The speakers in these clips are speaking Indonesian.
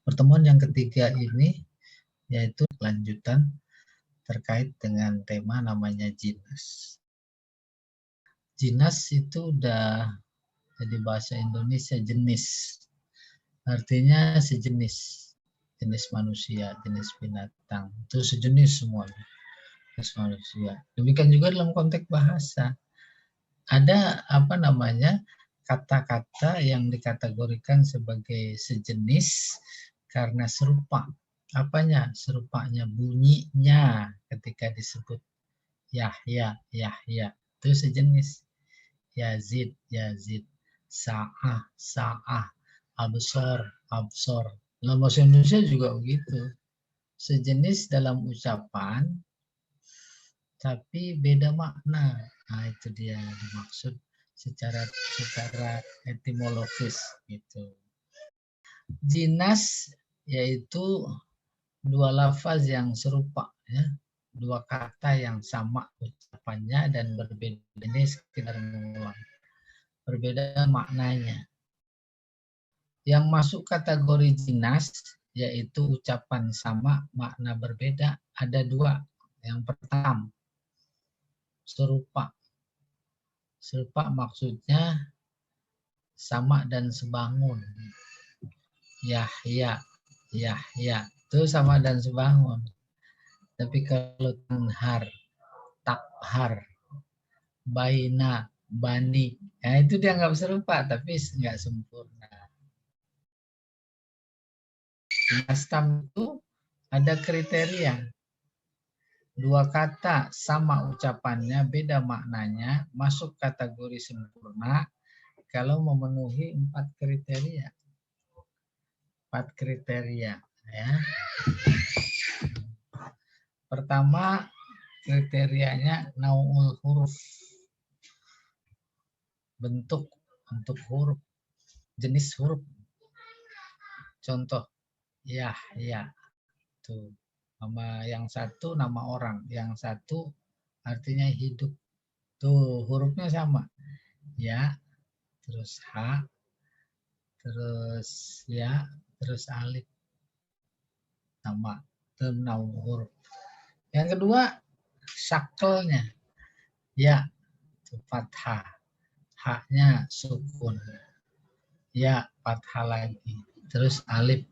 Pertemuan yang ketiga ini yaitu lanjutan terkait dengan tema namanya jinas. Jinas itu udah jadi bahasa Indonesia jenis. Artinya sejenis. Jenis manusia, jenis binatang. Itu sejenis semuanya. Jenis manusia. Demikian juga dalam konteks bahasa. Ada kata-kata yang dikategorikan sebagai sejenis karena serupa. Apanya? Serupanya, bunyinya ketika disebut Yahya, Yahya. Itu sejenis. Yazid, Yazid. Sa'ah, Sa'ah. Absor, Absor. Dalam bahasa Indonesia juga begitu. Sejenis dalam ucapan, tapi beda makna. Nah, itu dia dimaksud secara etimologis gitu. Jinas yaitu dua lafaz yang serupa, ya. Dua kata yang sama ucapannya dan berbeda, ini sekedar mengulang. Berbeda maknanya. Yang masuk kategori jinas yaitu ucapan sama, makna berbeda, ada dua. Yang pertama, serupa. Serupa maksudnya sama dan sebangun. Yahya, Yahya, itu sama dan sebangun. Tapi kalau tanhar, takhar, baina, bani, ya itu dianggap serupa tapi nggak sempurna. Nastam itu ada kriteria. Dua kata sama ucapannya, beda maknanya, masuk kategori sempurna kalau memenuhi 4 kriteria. 4 kriteria, ya. Pertama, kriterianya nau'ul huruf. Bentuk huruf, jenis huruf. Contoh, Yahya. Tuh. Nama yang satu nama orang, yang satu artinya hidup. Tuh, hurufnya sama. Ya, terus H, terus ya, terus alif. Nama, itu huruf. Yang kedua, syakelnya. Ya, itu fathah. H-nya sukun. Ya, fathah lagi. Terus alif,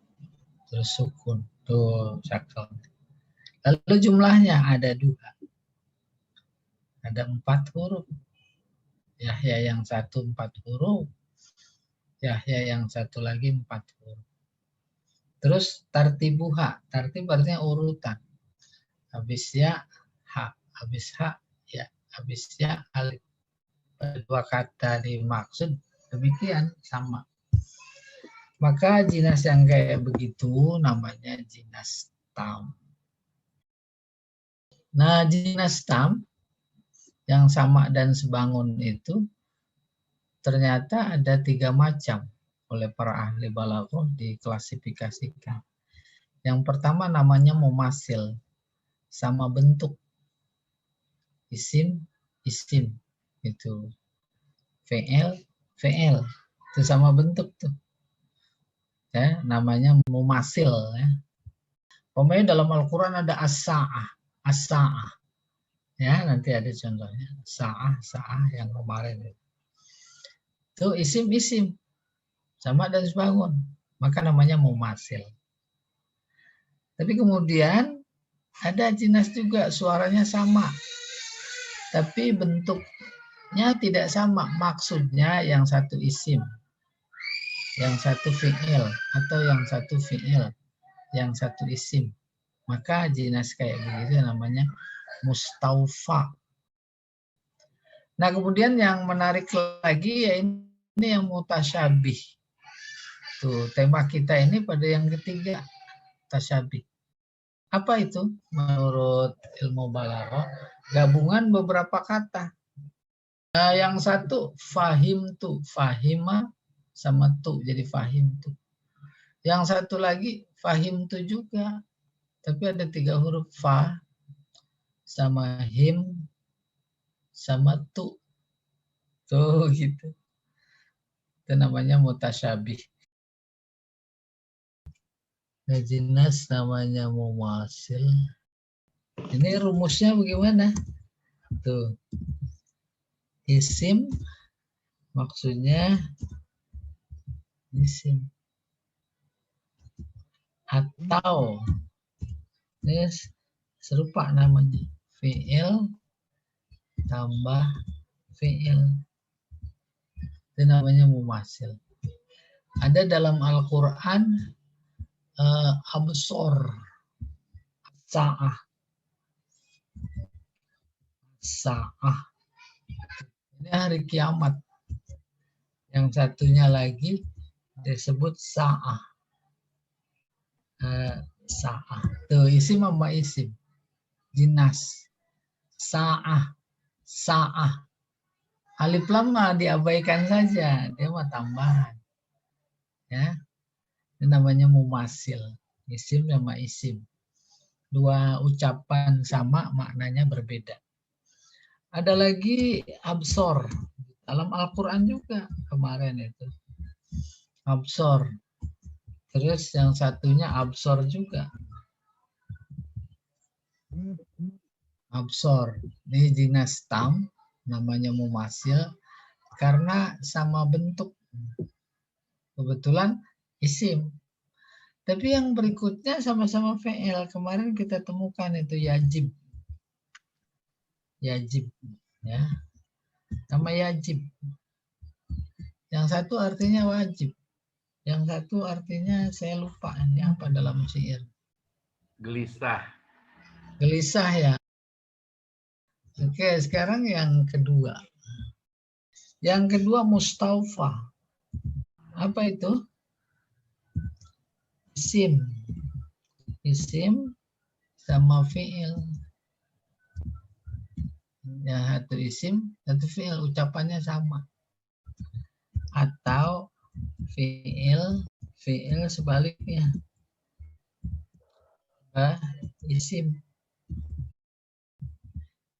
terus sukun. Tuh, syakelnya. Lalu jumlahnya ada 2. Ada 4 huruf. Yahya yang satu 4 huruf. Yahya yang satu lagi 4 huruf. Terus tartibuha. Tartib artinya urutan. Habis ya, H. Habis H, ya. Habis ya, alif. Dua kata dimaksud demikian, sama. Maka jinas yang kayak begitu namanya jinas tam. Nah, jinas tam yang sama dan sebangun itu ternyata ada 3 macam oleh para ahli balaghah diklasifikasikan. Yang pertama namanya mumasil, sama bentuk. Isim, isim. Itu. Fi'il, fi'il. Itu sama bentuk tuh. Ya, namanya mumasil, ya. Pokoknya dalam Al-Quran ada as-sa'ah, as-sa'ah. Ya, nanti ada contohnya. Sa'ah, sa'ah yang kemarin itu. Itu isim-isim. Sama dan sebangun. Maka namanya mumasil. Tapi kemudian ada jinas juga suaranya sama. Tapi bentuknya tidak sama. Maksudnya yang satu isim. Yang satu fi'il. Atau yang satu fi'il. Yang satu isim. Maka jinas kayak begitu namanya mustaufa. Nah, kemudian yang menarik lagi ya ini yang mutasyabih. Tuh, tema kita ini pada yang ketiga, tasyabih. Apa itu? Menurut ilmu balaghah, gabungan beberapa kata. Nah, yang satu fahim tu, fahima sama tu jadi fahim tu. Yang satu lagi fahim tu juga. Tapi ada 3 huruf fa sama him sama tu. Tuh gitu. Itu namanya mutasyabih. Jinas namanya mumasil. Ini rumusnya bagaimana? Tuh. Isim maksudnya isim. Atau ini serupa namanya. Fi'il tambah fi'il. Itu namanya mumasil. Ada dalam Al-Quran absor, sa'ah, sa'ah. Ini hari kiamat. Yang satunya lagi disebut sa'ah. Sa'ah. Tuh isim sama isim. Jinas. Sa'ah. Sa'ah. Alif lam mah diabaikan saja. Dia mah tambahan. Ya. Ini namanya mumasil. Isim sama isim. Dua ucapan sama maknanya berbeda. Ada lagi absor. Dalam Al-Quran juga kemarin itu. Absor. Terus yang satunya absor juga. Absor. Ini jinas tam. Namanya mumasil. Karena sama bentuk. Kebetulan isim. Tapi yang berikutnya sama-sama fi'il. Kemarin kita temukan itu yajib. Yajib. Ya. Sama yajib. Yang satu artinya wajib. Yang satu artinya saya lupa. Ini apa dalam syair? Gelisah. Gelisah ya. Oke, sekarang yang kedua. Yang kedua mustaufa. Apa itu? Isim. Isim sama fi'il. Ya, satu isim, satu fi'il. Ucapannya sama. Atau fi'il sebaliknya. Isim.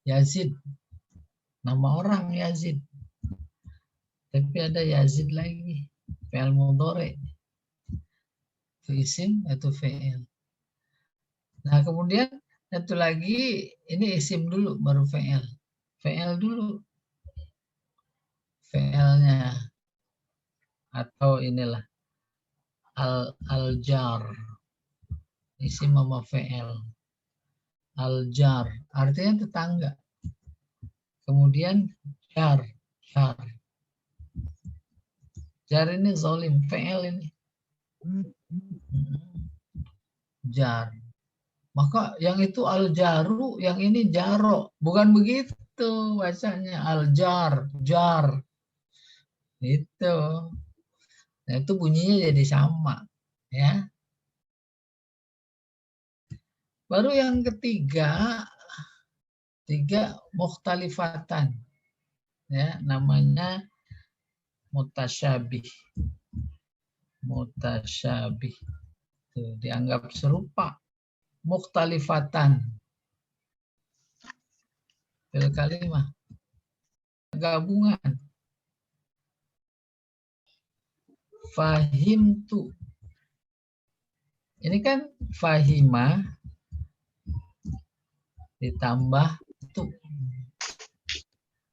Yazid. Nama orang Yazid. Tapi ada Yazid lagi. Fi'il mudhari. Itu isim, itu fi'il. Nah, kemudian satu lagi, ini isim dulu, baru fi'il. Fi'il dulu. Fi'ilnya. Atau inilah. Al-jar. Isim sama fi'il. Al-jar. Artinya tetangga. Kemudian jar. Jar. Jar ini zolim. Fi'il ini. Jar. Maka yang itu al-jaru, yang ini jaro. Bukan begitu bacanya. Al-jar, jar. Itu. Nah, itu bunyinya jadi sama. Ya. Baru yang ketiga, mukhtalifatan. Ya, namanya mutasyabih. Mutasyabih. Tuh, dianggap serupa. Mukhtalifatan. Fil kalimah. Gabungan. Fahimtu. Ini kan fahima ditambah tu.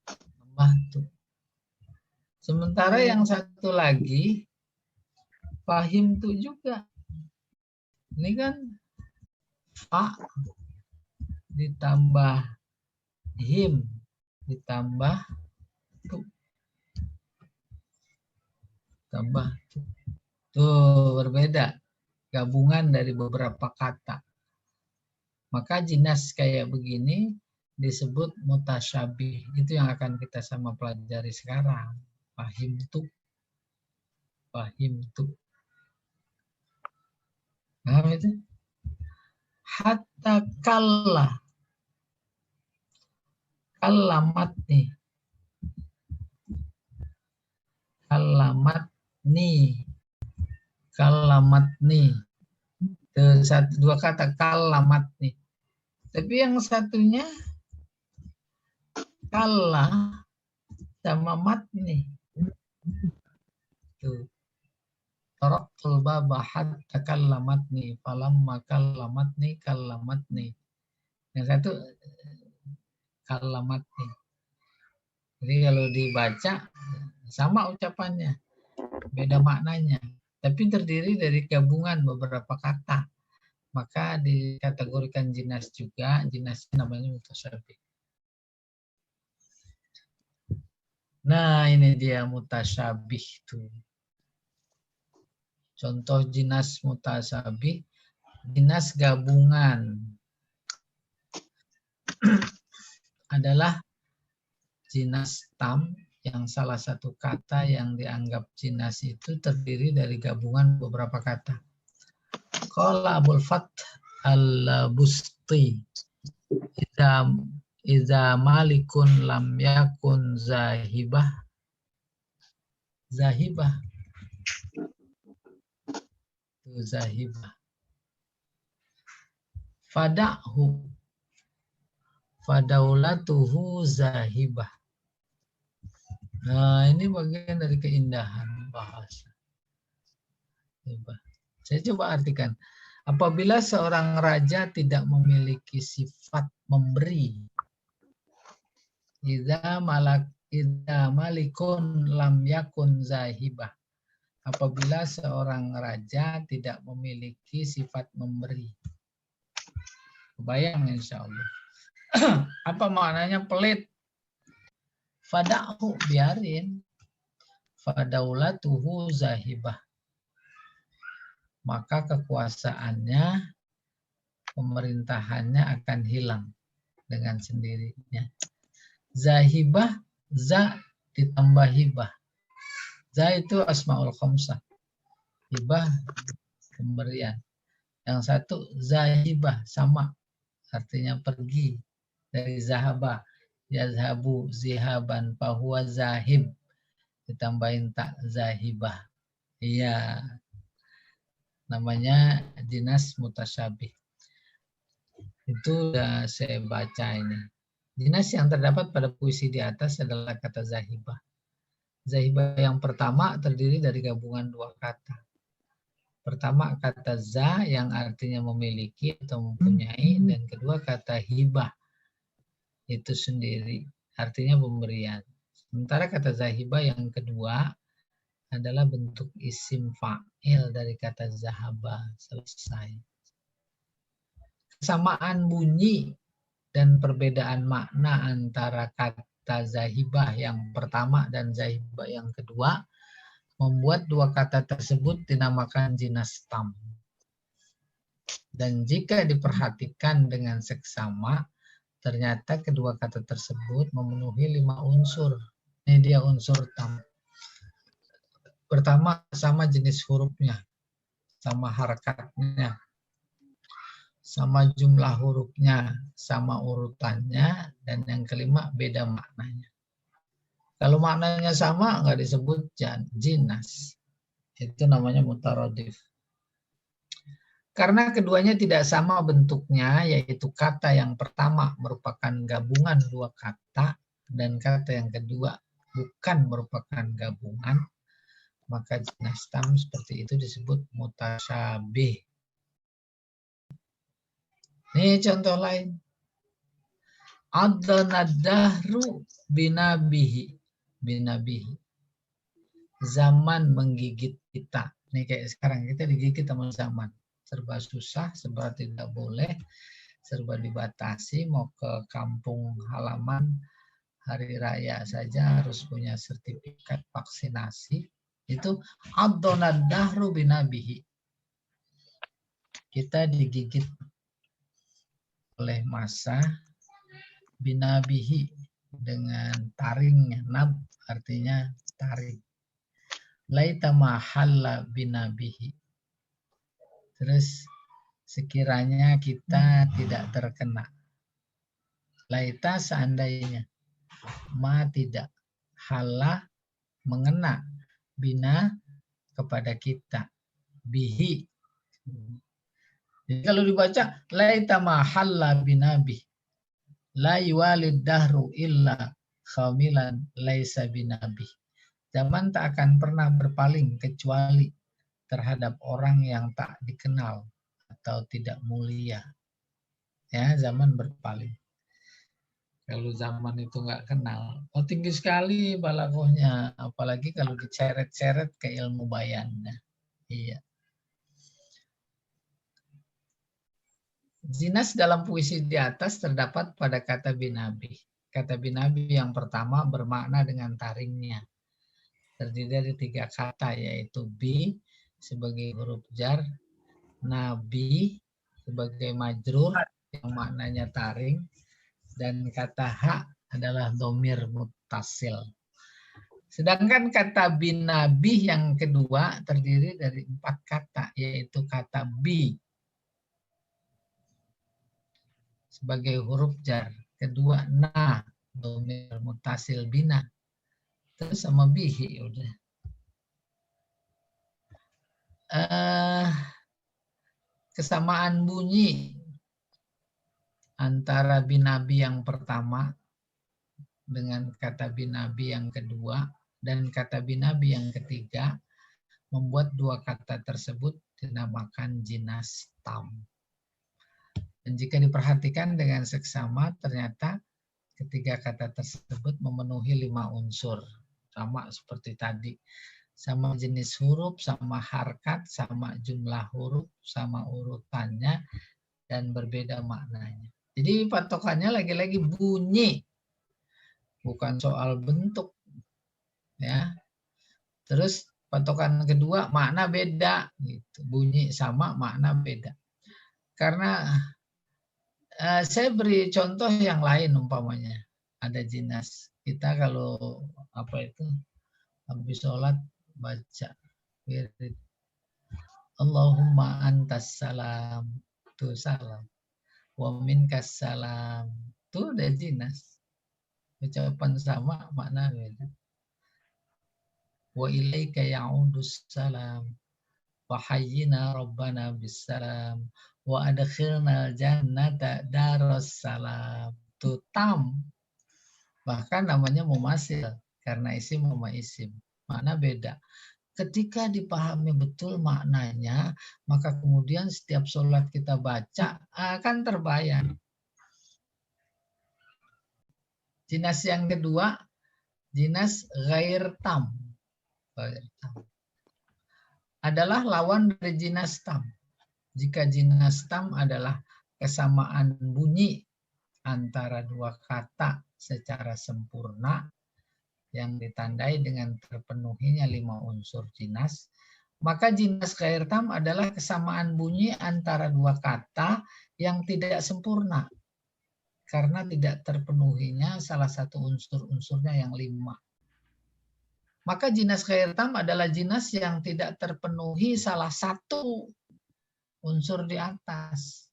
Tambah tu. Sementara yang satu lagi fahimtu juga. Ini kan fa ditambah him ditambah tu. Tambah tu. Tuh berbeda. Gabungan dari beberapa kata. Maka jinas kayak begini disebut mutasyabih. Itu yang akan kita sama pelajari sekarang. Fahimtu. Fahimtu. Paham itu? Hatta kalla. Kallamat nih. Kallamat nih. Kallamat nih. Dua kata kallamat nih. Tapi yang satunya kalla sama mat nih. Tuh. taraktul baba hatta kallamatni falamma kallamatni. Yang satu kallamatni. Jadi kalau dibaca sama ucapannya, beda maknanya, tapi terdiri dari gabungan beberapa kata. Maka dikategorikan jinas juga, jinasnya namanya mutasyabih. Nah, ini dia mutasyabih tuh. Contoh jinas mutasyabih, jinas gabungan adalah jinas tam, yang salah satu kata yang dianggap jinas itu terdiri dari gabungan beberapa kata. Qala Abul Fath al-Busti, Iza malikun lam yakun zahibah. Zahibah. Itu zahibah. Fada'hu. Fadaulatuhu zahibah. Nah, ini bagian dari keindahan bahasa. Saya coba artikan. Apabila seorang raja tidak memiliki sifat memberi, idza malikun lam yakun zahibah. Apabila seorang raja tidak memiliki sifat memberi. Kebayang insya Allah. Apa maknanya pelit? Fada'hu, biarin. Fadaulatuhu zahibah. Maka kekuasaannya, pemerintahannya akan hilang dengan sendirinya. Zahibah, za ditambah hibah. Za itu asmaul khamsah. Hibah, pemberian. Yang satu zahibah, sama. Artinya pergi. Dari zahaba. Yazhabu zihaban fahuwa zahib. Ditambahin tak zahibah. Iya. Namanya jinas mutasyabih. Itu sudah saya baca ini. Jinas yang terdapat pada puisi di atas adalah kata zahibah. Zahibah yang pertama terdiri dari gabungan dua kata. Pertama kata za yang artinya memiliki atau mempunyai, dan kedua kata hibah itu sendiri artinya pemberian. Sementara kata zahibah yang kedua adalah bentuk isim fa'il dari kata zahaba, selesai. Kesamaan bunyi dan perbedaan makna antara kata zahibah yang pertama dan zahibah yang kedua membuat dua kata tersebut dinamakan jinas tam. Dan jika diperhatikan dengan seksama, ternyata kedua kata tersebut memenuhi 5 unsur. Ini dia unsur tam. Pertama, sama jenis hurufnya, sama harakatnya, sama jumlah hurufnya, sama urutannya, dan yang kelima beda maknanya. Kalau maknanya sama nggak disebut jinas, itu namanya mutaradif. Karena keduanya tidak sama bentuknya, yaitu kata yang pertama merupakan gabungan dua kata dan kata yang kedua bukan merupakan gabungan, maka jinas tam seperti itu disebut mutasyabih. Ini contoh lain. Adnadahru binabihi. Binabihi. Zaman menggigit kita. Ini kayak sekarang kita digigit sama zaman. Serba susah, serba tidak boleh, serba dibatasi. Mau ke kampung halaman hari raya saja harus punya sertifikat vaksinasi. Itu adnadahru binabihi. Kita digigit oleh masa binabihi dengan taringnya. Nab artinya taring. Laita mahalla binabihi. Terus sekiranya kita tidak terkena. Laita seandainya. Ma tidak. Halla mengena. Bina kepada kita. Bihi. Jadi kalau dibaca laita mahalla binabi. La yuwalid dahru illa khamilan laisa binabi. Zaman tak akan pernah berpaling kecuali terhadap orang yang tak dikenal atau tidak mulia. Ya, zaman berpaling. Kalau zaman itu nggak kenal, oh tinggi sekali balaghahnya, apalagi kalau diceret-ceret ke ilmu bayannya. Iya. Jinas dalam puisi di atas terdapat pada kata binabi. Kata binabi yang pertama bermakna dengan taringnya. Terdiri dari 3 kata, yaitu bi sebagai huruf jar, nabi sebagai majrur yang maknanya taring, dan kata ha adalah domir muttasil. Sedangkan kata binabi yang kedua terdiri dari 4 kata, yaitu kata bi sebagai huruf jar, kedua na domir muttasil bina, terus sama bihi udah. Kesamaan bunyi antara binabi yang pertama dengan kata binabi yang kedua dan kata binabi yang ketiga membuat 2 kata tersebut dinamakan jinas tam. Dan jika diperhatikan dengan seksama, ternyata ketiga kata tersebut memenuhi 5 unsur. Sama seperti tadi. Sama jenis huruf, sama harkat, sama jumlah huruf, sama urutannya, dan berbeda maknanya. Jadi patokannya lagi-lagi bunyi. Bukan soal bentuk. Ya. Terus patokan kedua, makna beda. Gitu. Bunyi sama, makna beda. Karena saya beri contoh yang lain umpamanya. Ada jinas. Kita kalau habis sholat baca wirid. Allahumma antas salam. Itu salam. Wa minkas salam. Itu udah jinas. Ucapan sama, makna beda. Wa ilaika ya'udus salam. Wa hayyina rabbana bisalam. Wa adkhilna jannata darussalam. Itu tam. Bahkan namanya mumasil karena isim sama isim. Makna beda. Ketika dipahami betul maknanya, maka kemudian setiap sholat kita baca akan terbayang. Jinas yang kedua, jinas ghair tam. Adalah lawan dari jinas tam. Jika jinas tam adalah kesamaan bunyi antara 2 kata secara sempurna yang ditandai dengan terpenuhinya 5 unsur jinas, maka jinas ghair tam adalah kesamaan bunyi antara 2 kata yang tidak sempurna karena tidak terpenuhinya salah satu unsur-unsurnya yang 5. Maka jinas ghair tam adalah jinas yang tidak terpenuhi salah satu unsur di atas.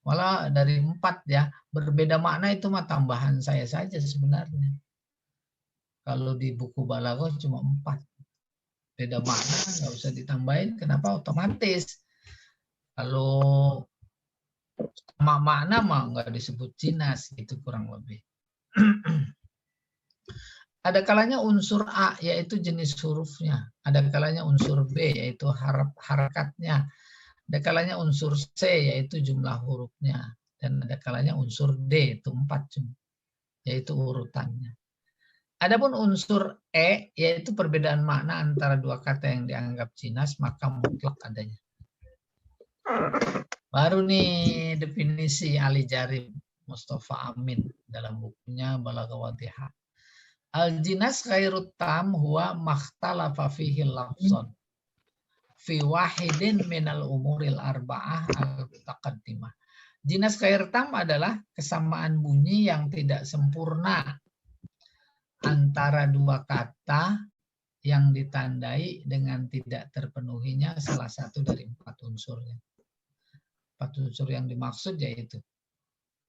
Malah dari 4 ya, berbeda makna itu mah tambahan saya saja sebenarnya. Kalau di buku balaghah cuma 4. Beda makna nggak usah ditambahin, kenapa? Otomatis. Kalau sama makna mah nggak disebut jinas, itu kurang lebih. Ada kalanya unsur A yaitu jenis hurufnya, ada kalanya unsur B yaitu harakatnya, ada kalanya unsur C yaitu jumlah hurufnya, dan ada kalanya unsur D itu 4 yaitu urutannya. Adapun unsur E yaitu perbedaan makna antara 2 kata yang dianggap jinas maka mutlak adanya. Baru nih definisi Ali Jarib Mustafa Amin dalam bukunya Balaghah Wadihah. Al-jinas ghairut tam huwa makhtalafa fihi lafzon fi wahidin minal umuril arba'ah al-taqaddimah. Jinas ghair tam adalah kesamaan bunyi yang tidak sempurna antara 2 kata yang ditandai dengan tidak terpenuhinya salah satu dari 4 unsurnya. 4 unsur yang dimaksud yaitu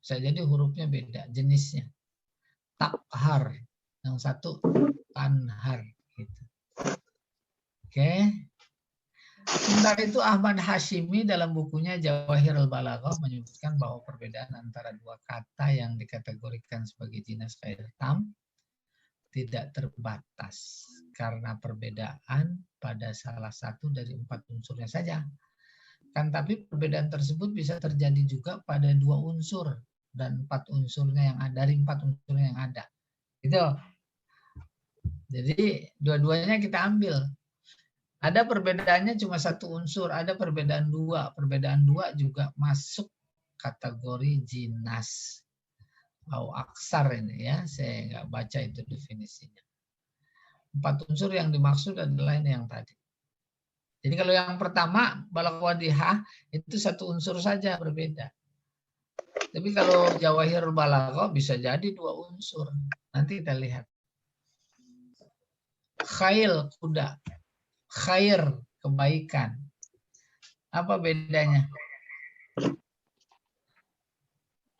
bisa jadi hurufnya beda, jenisnya. Takhar. Yang satu tanhar gitu. Oke. Sementara itu Ahmad Hashimi dalam bukunya Jawahirul Balaghah menyebutkan bahwa perbedaan antara 2 kata yang dikategorikan sebagai jinas ghair tam tidak terbatas karena perbedaan pada salah satu dari 4 unsurnya saja. Kan tapi perbedaan tersebut bisa terjadi juga pada 2 unsur dan 4 unsurnya yang ada, dari 4 unsurnya yang ada. Gitu. Jadi dua-duanya kita ambil. Ada perbedaannya cuma 1 unsur, ada perbedaan 2. Perbedaan 2 juga masuk kategori jinas. Au aksar ini ya, saya nggak baca itu definisinya. 4 unsur yang dimaksud adalah ini yang tadi. Jadi kalau yang pertama balagh wadihah itu 1 unsur saja berbeda. Tapi kalau jawahirul balaghah bisa jadi 2 unsur. Nanti kita lihat. Khail kuda, khair kebaikan. Apa bedanya?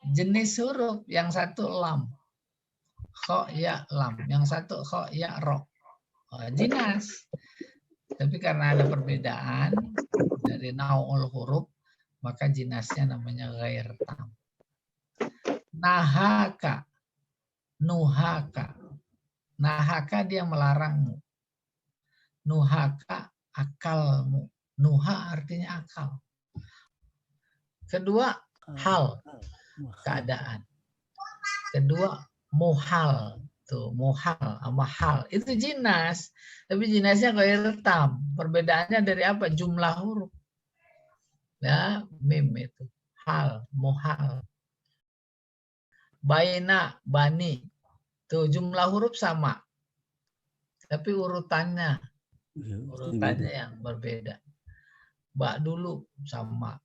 Jenis huruf, yang satu lam, kho ya lam, yang satu kho ya ro. Jinas. Tapi karena ada perbedaan dari nau'ul huruf, maka jinasnya namanya ghair tam. Nahaka, nuhaka. Nahaka dia melarangmu. Nuhaka akalmu. Nuha artinya akal. Kedua, hal, keadaan. Kedua, muhal. Tuh, muhal sama hal. Itu jinas. Tapi jinasnya ghair tam. Perbedaannya dari apa? Jumlah huruf. Ya, mim itu. Hal, muhal. Baina, bani. Tuh, jumlah huruf sama. Tapi urutannya yang berbeda. Ba dulu sama.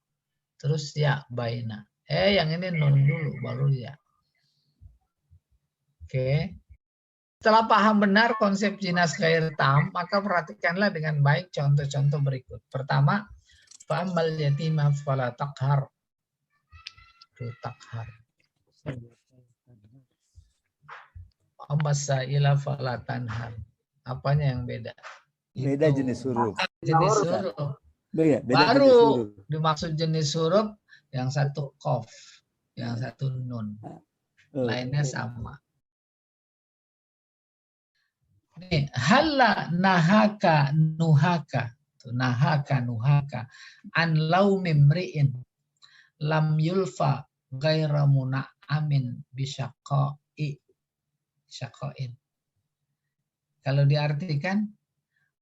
Terus ya, baina. Yang ini nun dulu, baru ya. Oke. Setelah paham benar konsep jinas ghair tam, maka perhatikanlah dengan baik contoh-contoh berikut. Pertama, fa'ammal yatima fala taqhar. Tuh, taqhar. Ammas sa'ila fala tanhar. Apanya yang beda? Beda Itu. jenis huruf. Jenis huruf. Beda Baru jenis huruf. dimaksud jenis huruf, yang satu qaf, yang satu nun. Lainnya sama. Nih, halla nahaka nuhaka. Tuh, nahaka nuhaka. An laumim ri'in lam yulfa ghaira muna'amin bisyaqa'i. Syaqa'in. Kalau diartikan,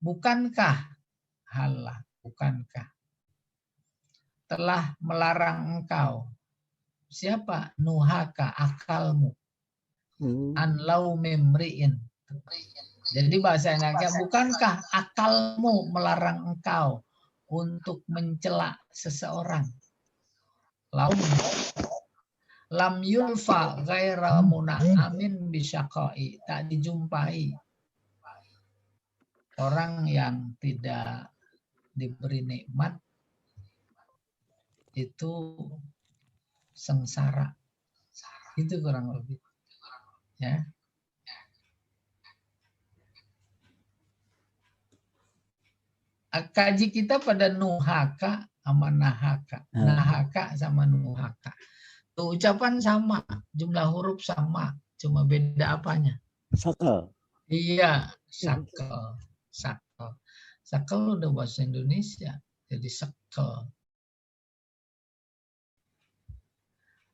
bukankah halla, bukankah telah melarang engkau, siapa? Nuhaka, akalmu. An laumim ri'in. Jadi bahasanya, bukankah akalmu melarang engkau untuk mencela seseorang? Laum lam yulfa ghaira muna'amin bisyaqai. Tak dijumpai orang yang tidak diberi nikmat itu sengsara. Itu kurang lebih. Ya. Kaji kita pada nuhaka sama nahaka. Nahaka sama nuhaka. Tuh, ucapan sama, jumlah huruf sama, cuma beda apanya? Sakal. Iya, sakal. Sakal. Sakal udah bahasa Indonesia, jadi sakal.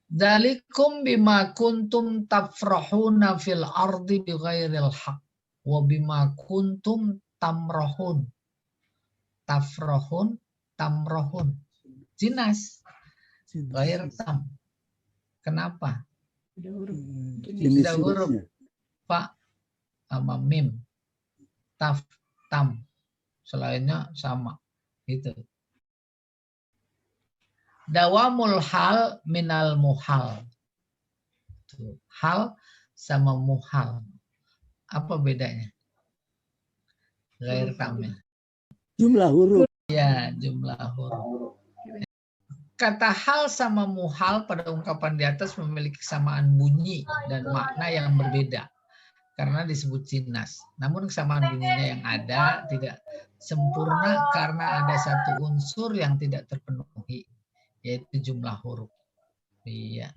Dzalikum bima kuntum tafrahuna fil ardi bighairil haq wa bima kuntum tamrahun. Tafrahun, tamrahun. Jinas. Ghair tam. Kenapa? Tidak huruf. Fa sama mim. Taf, tam. Selainnya sama. Gitu. Dawamul hal minal muhal. Hal sama muhal. Apa bedanya? Ghair tamnya. Jumlah huruf. Ya, jumlah huruf. Kata hal sama muhal pada ungkapan di atas memiliki kesamaan bunyi dan makna yang berbeda karena disebut jinas. Namun kesamaan bunyinya yang ada tidak sempurna karena ada satu unsur yang tidak terpenuhi, yaitu jumlah huruf. Iya.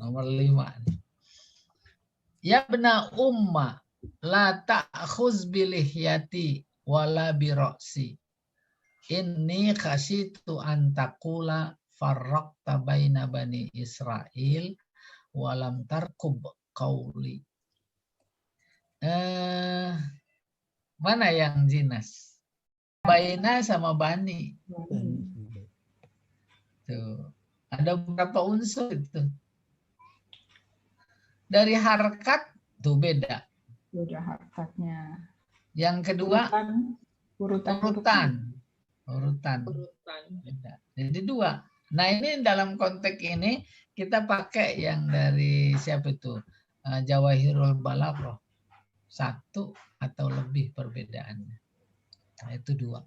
Nomor 5. Ya bena umma la ta'khuz bilihyati wala biroksi. Inni khasyitu an taqula farraqta baina bani Israel walam tarkub qauli. Mana yang jinas? Baina sama bani. Tuh. Ada beberapa unsur itu. Dari harkat tuh beda. Beda harkatnya. Yang kedua Urutan. urutan. Beda. Jadi dua. Nah ini dalam konteks ini kita pakai yang dari siapa itu? Jawahirul Balaghah. Satu atau lebih perbedaannya. Nah itu dua.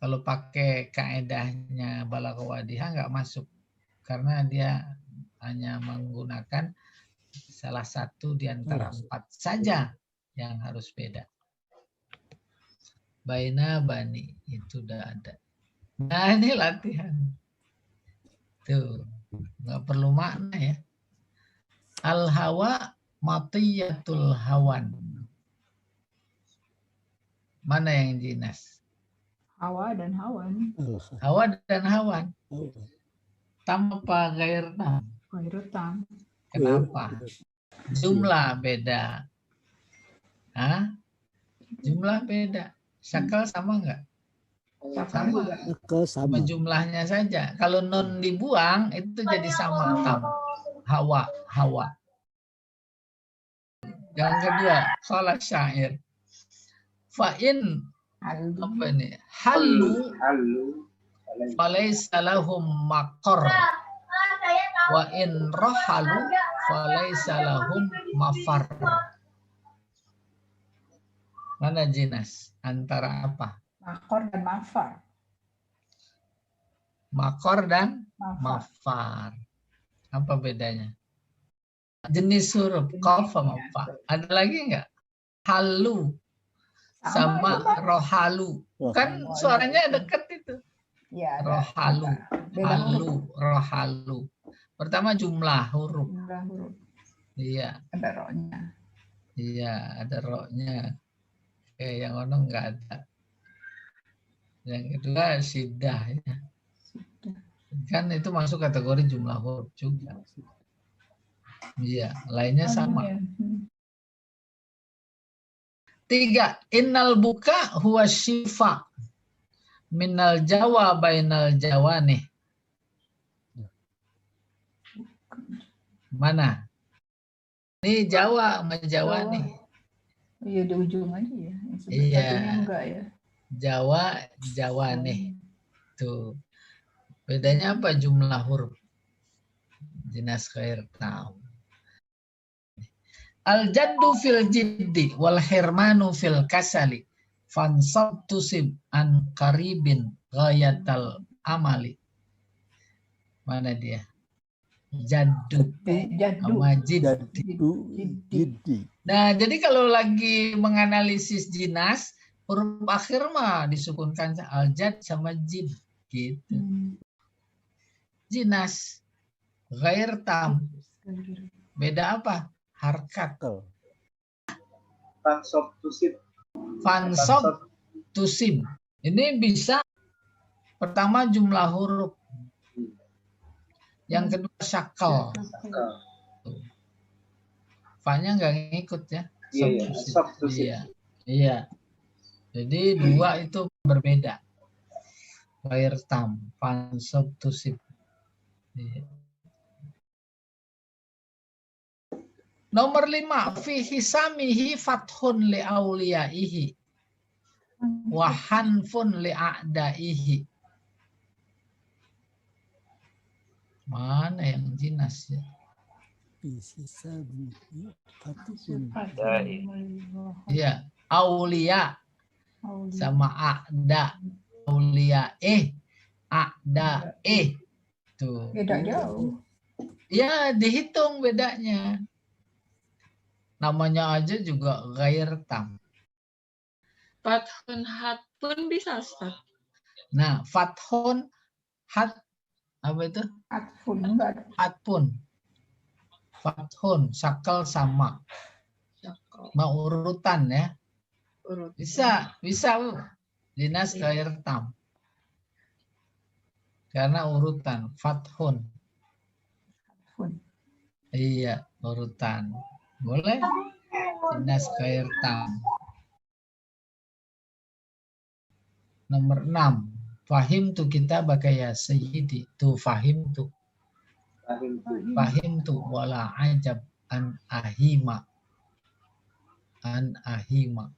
Kalau pakai kaedahnya Balaghah Wadihah nggak masuk. Karena dia hanya menggunakan salah satu di antara empat saja yang harus beda. Baina bani itu udah ada. Nah ini latihan. Tuh, nggak perlu makna ya. Al hawa matiyatul hawan. Mana yang jinas? Hawa dan hawan. Hawa dan hawan. Tanpa gair tam. Urutan. Kenapa? Jumlah beda. Hah? Jumlah beda. Syakal sama enggak? Sama. Sama jumlahnya saja. Kalau non dibuang itu jadi sama tam. Hawa, hawa. Yang kedua, salah syair. Fa'in apa ini? Halu falaysa lahum maqar. Wa in rahalu falaysa lahum mafar. Mana jinas? Antara apa? Makor dan mafar. Makor dan mafar. Apa bedanya? Jenis huruf qaf sama fa. Ada lagi enggak? Halu sama rohalu. Kan suaranya dekat itu. Ya, Rohalu. Halu, rohalu. Pertama jumlah huruf. Jumlah huruf. Iya. Ada rohnya. Iya, ada roknya. Yang ono enggak ada. Yang kedua sidah. Ya. Kan itu masuk kategori jumlah huruf juga. Iya, lainnya sama. 3. Innal buka huwa syifa minal jawa bainal jawani. Mana? Ini Jawa sama Jawa nih. Iya di ujung aja ya. Iya. Enggak ya. Jawa, Jawa nih. Tuh. Bedanya apa jumlah huruf? Jinas khair tahu. Al jaddu fil jiddi wal hirmanu fil kasali. Fansab tusib an qaribin ghayatal amali. Mana dia? Jaddu sama jiddi. Nah, jadi kalau lagi menganalisis jinas, huruf akhir mah disukunkan al-jad sama jid gitu. Jinas ghair tam. Beda apa? Harkat. Fansab tusib. Ini bisa pertama jumlah huruf. Yang kedua syakal. Fa-nya nggak ngikut ya. Iya. Iya. Jadi dua itu berbeda. Ghair tam, fansab tusib. Iya. Nomor 5, fi hisamihi fathun li auliyaihi wa hanfun li a'daihi. Mana yang jinas ya? Iya, aulia sama a'da. Aulia a'da tuh. Beda jauh. Ya, dihitung bedanya. Namanya aja juga ghair tam. Fathun hatun bisa, Ustaz. Nah, fathun hat apa itu? Atfun enggak. Hatpun. fathun, sakal sama. Mau urutan ya. Urut. Bisa Bu. Jinas ghair tam. Karena urutan fathun. Fun. Iya, urutan. Boleh? Jinas ghair tam. Nomor 6. Fahim tu kita bagai ya sayyidi. Tu fahim tu. Fahim tu wala ajab an ahima. An ahima.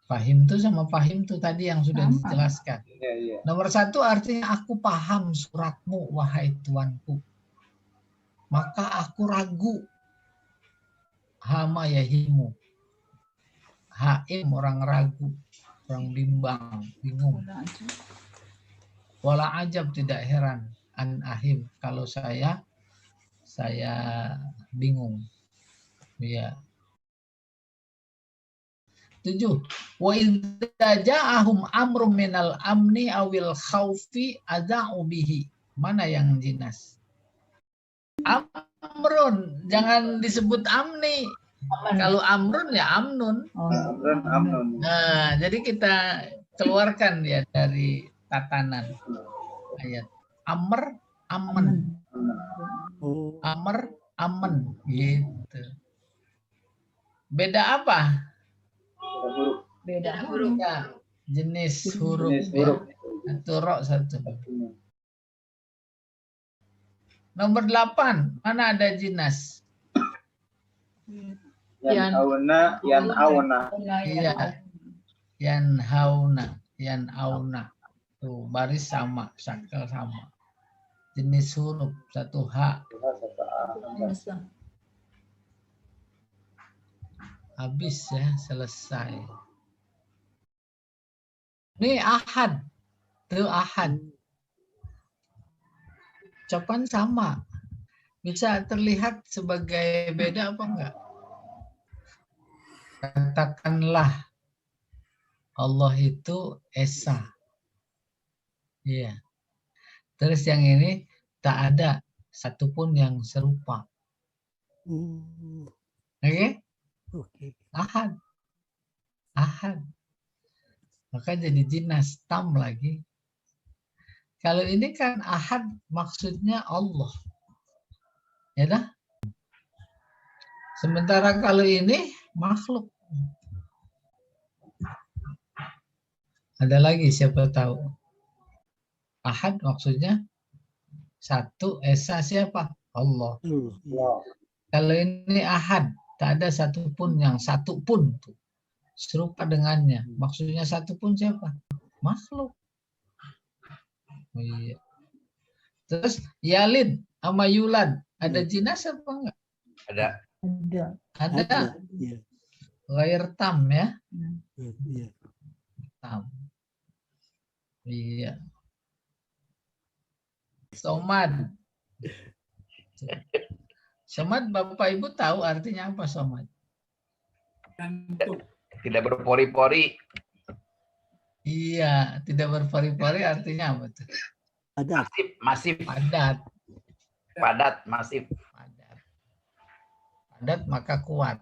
Fahim tu sama fahim tu tadi yang sudah Sama. dijelaskan. Nomor 1 artinya aku paham suratmu wahai tuanku. Maka aku ragu. Hama yahimu. Haim orang ragu. Orang bimbang, bingung. Udah aja. Wala ajab tidak heran. An ahim. Kalau saya bingung. Iya. 7. Wa idza ja'ahum amrun minal amni awil khaufi adza'u bihi. Mana yang jinas? Amrun, jangan disebut amni. Kalau amrun ya amnun. Oh, Nah, jadi kita keluarkan ya dari tatanan ayat. Amr, amen. Oh, Amr, amen. Gitu. Beda apa? beda Huruf. Ya, jenis huruf. Ya. Satu ro, satu. Nomor 8, mana ada jinas? Yan Auna. Iya. Yan auna. Tuh, baris sama, sakal sama. Jenis huruf, satu H. Habis ya, selesai. Ini ahad. Tuh ahad. Ucapan sama. Bisa terlihat sebagai beda apa enggak? Katakanlah Allah itu Esa. Iya. Terus yang ini tak ada satupun yang serupa. Oke? oke. Ahad. Ahad. Maka jadi jinas tam lagi. Kalau ini kan ahad maksudnya Allah. Ya dah? Sementara kalau ini makhluk. Ada lagi siapa tahu? Ahad maksudnya satu, Esa siapa? Allah. Kalau ini ahad, tak ada satupun yang satupun tuh serupa dengannya. Maksudnya satupun siapa? Makhluk. Oh, iya. Terus Yalid sama Yulad, ada jinas apa enggak? Ada. ada. Ada. Iya. Ghair tam ya. Iya. Tam. Iya. Somad. Somad Bapak Ibu tahu artinya apa somad? Tidak berpori-pori. Iya, tidak berpori-pori artinya apa tuh? Ada. Masif. Padat. Padat, masif. Padat. Padat maka kuat.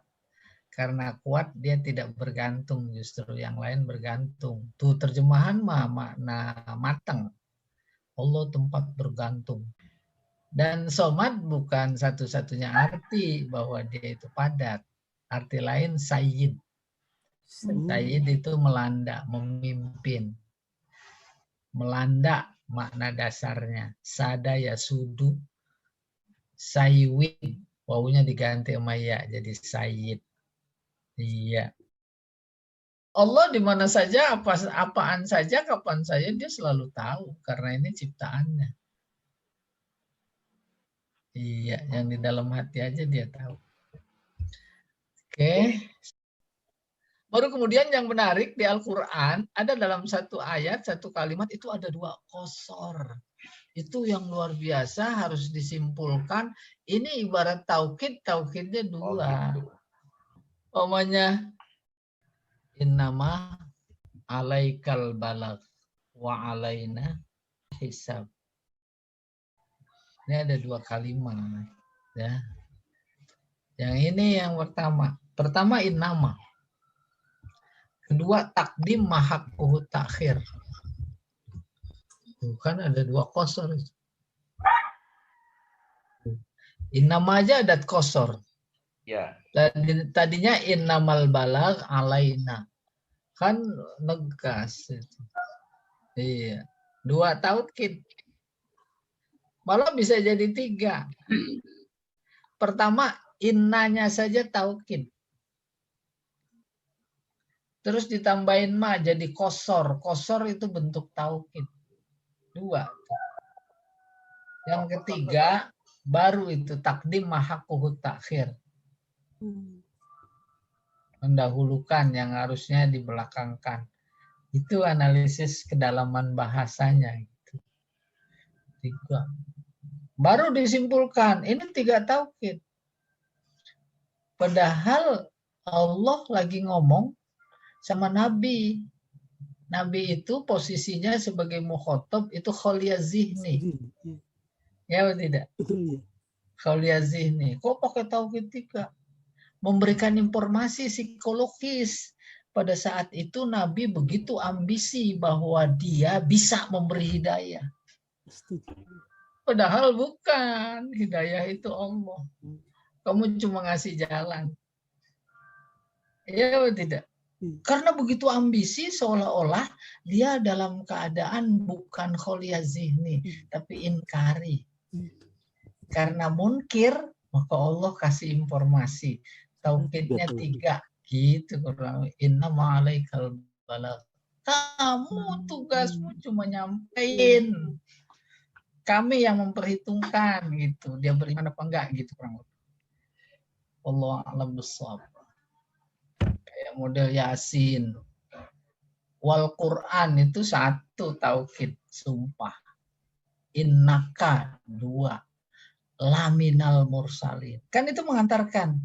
Karena kuat dia tidak bergantung, justru yang lain bergantung. Tuh terjemahan mah makna matang. Allah tempat bergantung. Dan somad bukan satu-satunya arti bahwa dia itu padat. Arti lain sayyid. Sayyid itu melanda, memimpin. Melanda makna dasarnya. Sada ya sudu. Sayyid. Wawunya diganti sama ya jadi sayyid. Iya. Allah di mana saja, apaan saja, kapan saja dia selalu tahu karena ini ciptaannya. Iya, yang di dalam hati aja dia tahu. Oke. Baru kemudian yang menarik di Al-Quran ada dalam satu ayat, satu kalimat itu ada 2 qosor. Itu yang luar biasa harus disimpulkan. Ini ibarat tauhid, tauhidnya 2. Oh, gitu. Omanya innama alaikal balagh wa alaina hisab. Ini ada 2 kalimat ya. Yang ini yang pertama. Pertama innama. Kedua takdim mahakkuhu takhir. Bukan ada dua kosor. Innama aja adat kosor. Ya. Tadinya innamal balag alaina. Kan negas itu. Iya. 2 taukid. Malah bisa jadi 3. Pertama, innanya saja taukid. Terus ditambahin ma jadi kosor. Kosor itu bentuk taukid. 2. Yang ketiga, baru itu takdim mahakkuhu takhir. Mendahulukan yang harusnya dibelakangkan. Itu analisis kedalaman bahasanya. Gitu. 3. Baru disimpulkan, ini 3 taukid. Padahal Allah lagi ngomong sama Nabi. Nabi itu posisinya sebagai mukhotob itu kholiyah zihni. Ya atau tidak? Betul ya. Kholiyah zihni. Kok pakai taukid 3? Memberikan informasi psikologis. Pada saat itu Nabi begitu ambisi bahwa dia bisa memberi hidayah. Padahal bukan. Hidayah itu Allah. Kamu cuma ngasih jalan. Iya atau tidak? Karena begitu ambisi seolah-olah dia dalam keadaan bukan kholiyah zihni, tapi inkari. Karena munkir, maka Allah kasih informasi. Taukidnya 3. Gitu kurang. Innama alaikal balag. Kamu tugasmu cuma nyampein. Kami yang memperhitungkan gitu. Dia beriman apa enggak gitu kurang lebih. Allah a'lam bishawab. Kayak model Yasin. Wal Quran itu 1 taukid sumpah. Innaka 2. Laminal mursalin. Kan itu mengantarkan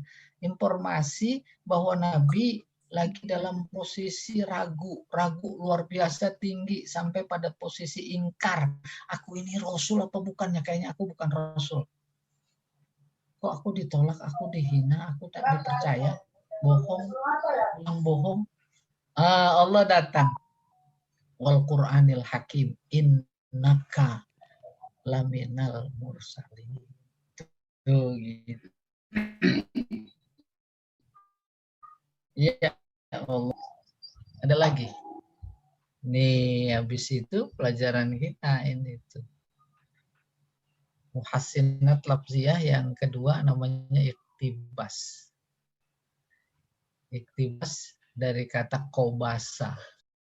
informasi bahwa Nabi lagi dalam posisi ragu luar biasa tinggi sampai pada posisi ingkar. Aku ini Rasul apa bukannya? Kayaknya aku bukan Rasul. Kok aku ditolak, aku dihina, aku tak dipercaya. Bohong, yang bohong. Allah datang. Wal Qur'anil Hakim. Innaka laminal mursalin. Tuh gitu. Ya Allah. Ada lagi. Nih habis itu pelajaran kita ini tuh. Muhassinat lafziyah yang kedua namanya iktibas. Iktibas dari kata qobasa.